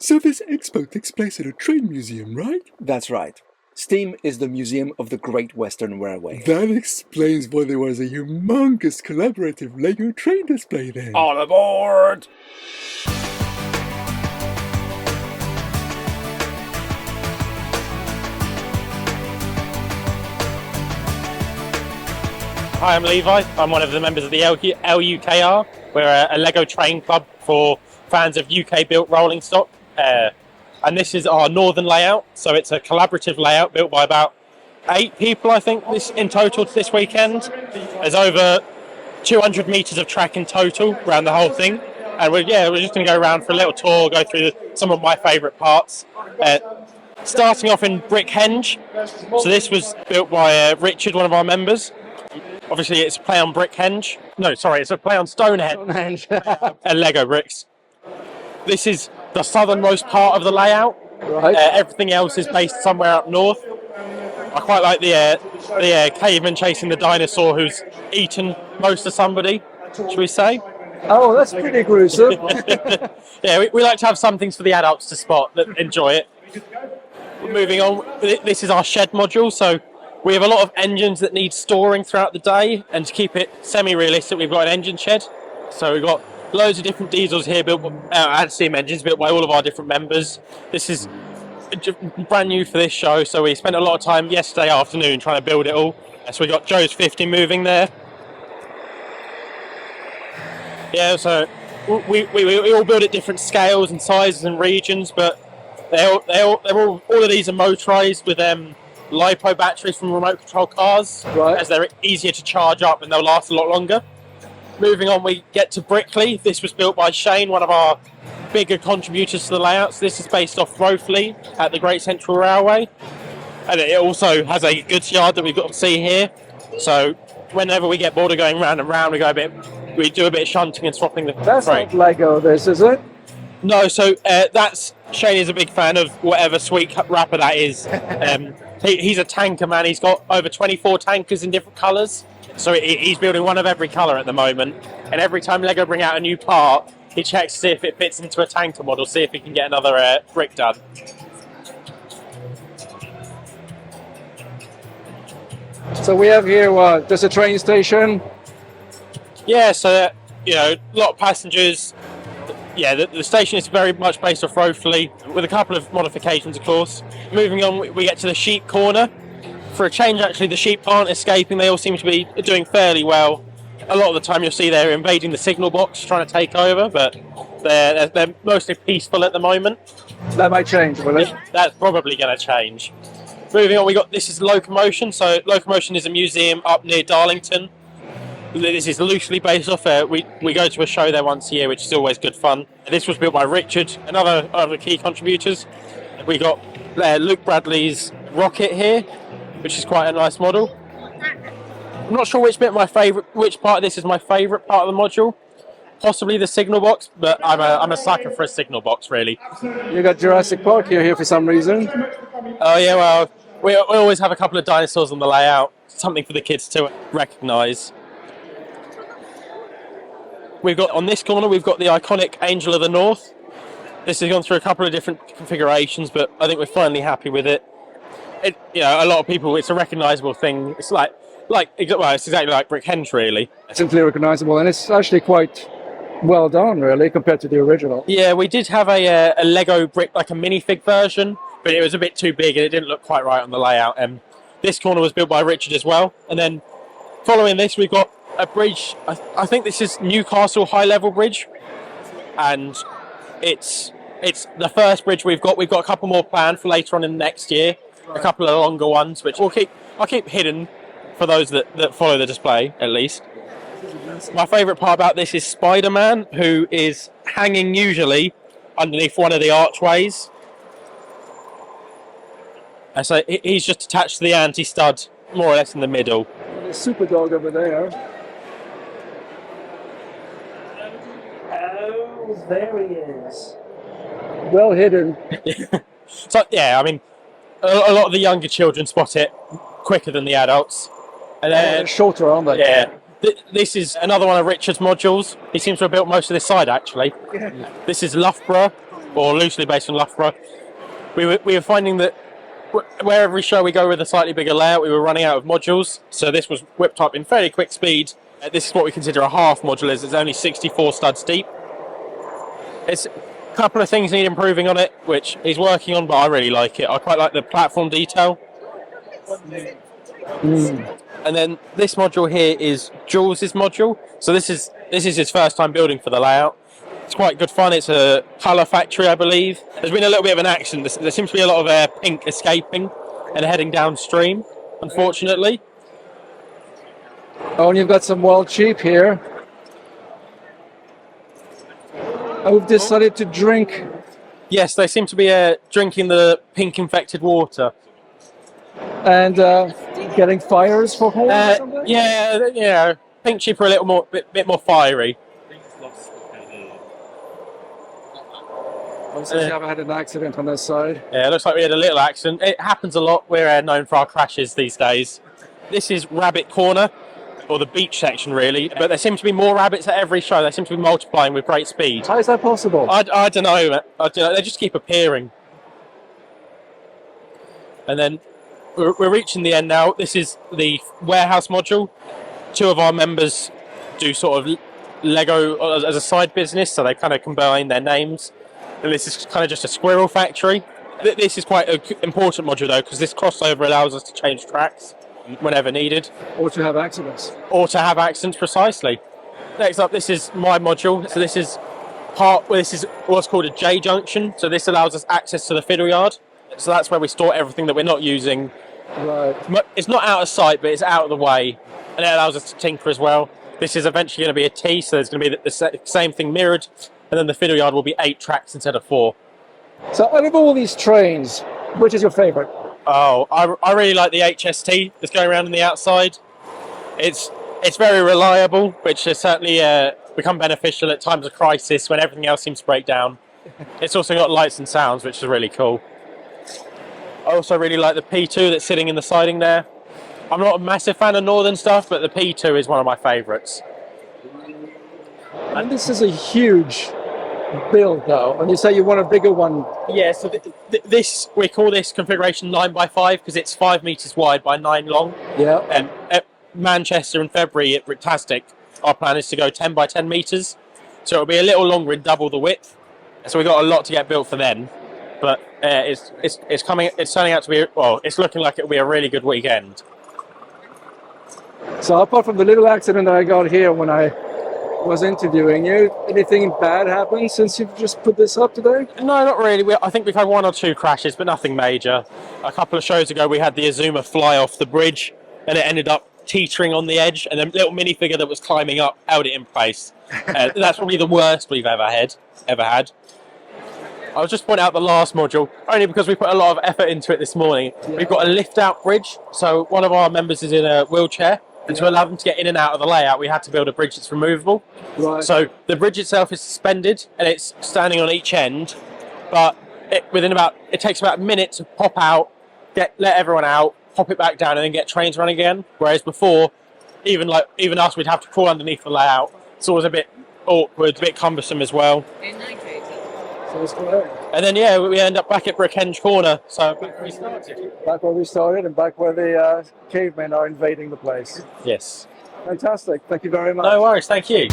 So this expo takes place at a train museum, right? That's right. STEAM is the museum of the Great Western Railway. That explains why there was a humongous collaborative LEGO train display then. All aboard! Hi, I'm Levi. I'm one of the members of the LUKR. We're a LEGO train club for fans of UK-built rolling stock. And this is our northern layout. So it's a collaborative layout built by about 8 people, I think, in total this weekend. There's over 200 metres of track in total around the whole thing. And we're just going to go around for a little tour, go through some of my favourite parts. Starting off in Brickhenge. So this was built by Richard, one of our members. Obviously, it's a play on Brickhenge. No, sorry, it's a play on Stonehenge. And Lego bricks. This is the southernmost part of the layout. Right. Everything else is based somewhere up north. I quite like the caveman chasing the dinosaur who's eaten most of somebody, should we say? Oh, that's pretty gruesome. Yeah, we like to have some things for the adults to spot that enjoy it. Moving on, this is our shed module. So we have a lot of engines that need storing throughout the day, and to keep it semi-realistic, we've got an engine shed. So we've got loads of different diesels here built and steam engines built by all of our different members. This is brand new for this show, so we spent a lot of time yesterday afternoon trying to build it all. So we got Joe's 50 moving there. Yeah, so we all build at different scales and sizes and regions, but all of these are motorized with LiPo batteries from remote control cars, Right. as they're easier to charge up and they'll last a lot longer. Moving on, we get to Brickley. This was built by Shane, one of our bigger contributors to the layouts. This is based off Rothley at the Great Central Railway, and it also has a goods yard that we've got to see here. So whenever we get bored of going round and round, we do a bit of shunting and swapping the That's freight. not Lego, this, is it? No, so Shane is a big fan of whatever sweet wrapper that is. He's a tanker man. He's got over 24 tankers in different colours. So he's building one of every colour at the moment. And every time LEGO bring out a new part, he checks to see if it fits into a tanker model, see if he can get another brick done. So we have here, there's a train station. Yeah, so, a lot of passengers. Yeah, the station is very much based off Rothley, with a couple of modifications, of course. Moving on, we get to the sheep corner. For a change, actually, the sheep aren't escaping. They all seem to be doing fairly well. A lot of the time, you'll see they're invading the signal box, trying to take over, but they're mostly peaceful at the moment. That might change, will it? That's probably going to change. Moving on, this is Locomotion. So Locomotion is a museum up near Darlington. This is loosely based off we go to a show there once a year, which is always good fun. This was built by Richard, another of the key contributors. We got Luke Bradley's rocket here, which is quite a nice model. I'm not sure which part of this is my favourite part of the module. Possibly the signal box, but I'm a sucker for a signal box, really. You got Jurassic Park here for some reason. Oh yeah, well, we always have a couple of dinosaurs on the layout, something for the kids to recognise. On this corner, we've got the iconic Angel of the North. This has gone through a couple of different configurations, but I think we're finally happy with it. A lot of people, it's a recognisable thing. It's it's exactly like Brickhenge, really. It's simply recognisable, and it's actually quite well done, really, compared to the original. Yeah, we did have a Lego brick, like a minifig version, but it was a bit too big and it didn't look quite right on the layout. This corner was built by Richard as well. And then following this, we've got a bridge. I think this is Newcastle High Level Bridge, and it's the first bridge we've got. We've got a couple more planned for later on in the next year. A couple of longer ones, which I'll keep hidden for those that follow the display, at least. My favourite part about this is Spider-Man, who is hanging usually underneath one of the archways. And so he's just attached to the anti-stud, more or less in the middle. There's Super Dog over there. Oh, there he is. Well hidden. So, yeah, I mean, a lot of the younger children spot it quicker than the adults. And They're shorter, aren't they? Yeah. This is another one of Richard's modules. He seems to have built most of this side, actually. Yeah. This is Loughborough. or loosely based on Loughborough. We were finding that where every show we go with a slightly bigger layout, we were running out of modules. So this was whipped up in fairly quick speed. This is what we consider a half module, as it's only 64 studs deep. It's a couple of things need improving on it, which he's working on, but I really like it. I quite like the platform detail. And then this module here is Jules' module. So this is his first time building for the layout. It's quite good fun. It's a colour factory, I believe. There's been a little bit of an accident. There seems to be a lot of pink escaping and heading downstream, unfortunately. Oh, and you've got some wild sheep here. Oh, we've decided to drink. Yes, they seem to be drinking the pink infected water. And getting fires for home or something? Yeah, pink sheep are a little more, bit more fiery. Since you haven't had an accident on this side. Yeah, it looks like we had a little accident. It happens a lot. We're known for our crashes these days. This is Rabbit Corner, or the beach section really, but there seem to be more rabbits at every show. They seem to be multiplying with great speed. How is that possible? I don't know. They just keep appearing. And then we're reaching the end now. This is the warehouse module. Two of our members do sort of Lego as a side business, so they kind of combine their names. And this is kind of just a squirrel factory. This is quite an important module though, because this crossover allows us to change tracks whenever needed. Or to have accidents. Or to have accidents, precisely. Next up, this is my module. So this is what's called a J junction. So this allows us access to the fiddle yard. So that's where we store everything that we're not using. Right. It's not out of sight, but it's out of the way. And it allows us to tinker as well. This is eventually going to be a T, so there's going to be the same thing mirrored. And then the fiddle yard will be 8 tracks instead of 4. So out of all these trains, which is your favourite? Oh, I really like the HST that's going around on the outside. It's very reliable, which has certainly become beneficial at times of crisis when everything else seems to break down. It's also got lights and sounds, which is really cool. I also really like the P2 that's sitting in the siding there. I'm not a massive fan of Northern stuff, but the P2 is one of my favourites. And this is a huge build though, and you say you want a bigger one. Yeah, so we call this configuration 9x5 because it's 5 metres wide by 9 long. Yeah. And at Manchester in February at Bricktastic, our plan is to go 10 by 10 metres. So it'll be a little longer and double the width. So we've got a lot to get built for then. But it's turning out to be, well, it's looking like it'll be a really good weekend. So apart from the little accident that I got here when I was interviewing you, anything bad happened since you've just put this up today? No, not really. I think we've had 1 or 2 crashes, but nothing major. A couple of shows ago, we had the Azuma fly off the bridge, and it ended up teetering on the edge, and the little minifigure that was climbing up held it in place. That's probably the worst we've ever had. I'll just point out the last module, only because we put a lot of effort into it this morning. Yeah. We've got a lift-out bridge, so one of our members is in a wheelchair, and to allow them to get in and out of the layout, we had to build a bridge that's removable. Right. So the bridge itself is suspended, and it's standing on each end, but it takes about a minute to pop out, let everyone out, pop it back down, and then get trains running again. Whereas before, even us, we'd have to crawl underneath the layout. It's always a bit awkward, a bit cumbersome as well. And then we end up back at Brickhenge Corner, so back where we started. Back where we started and back where the cavemen are invading the place. Yes. Fantastic, thank you very much. No worries, thank you.